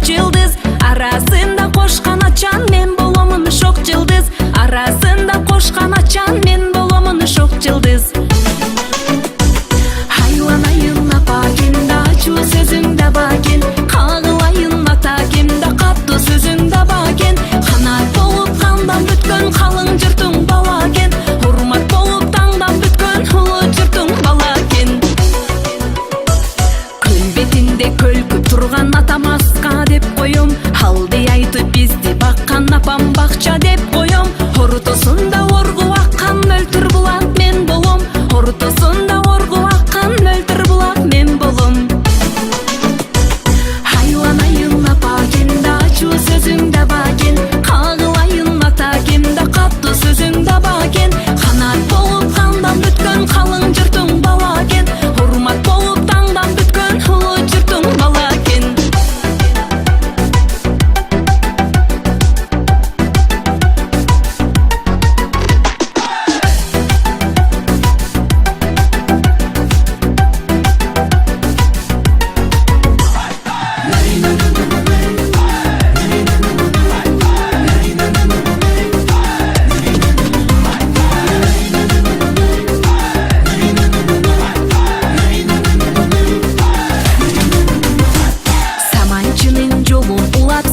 жылдыз, арасында кошкан ачан мен боломун шок жылдыз, арасында кошкан ачан мен боломун шок жылдыз. Айланайын апакин да ачуу сөзүңдө бакин, кагылайын атаким да каттуу сөзүңдө бакин, канат болуп кандан бүткөн калың журтуң бала экен, урмат болуп таңдан бүткөн улуу журтуң бала экен. Көл бетинде көлкүп турган атамаска деп коем, алды айтып бизди баккан апам бакча деп коем, ортосунда оргу аккан мөлтүр булак мен болом, ортосунда оргу аккан мөлтүр булак мен болом. Айланайын апакин да ачуу сөзүңдө бакин, кагылайын атаким да каттуу сөзүңдө бакин, канат болуп кандан бүткөн калың журтуң бала экен, урмат болуп таңдан бүткөн улуу журтуң бала экен. Саманчынын жолун улап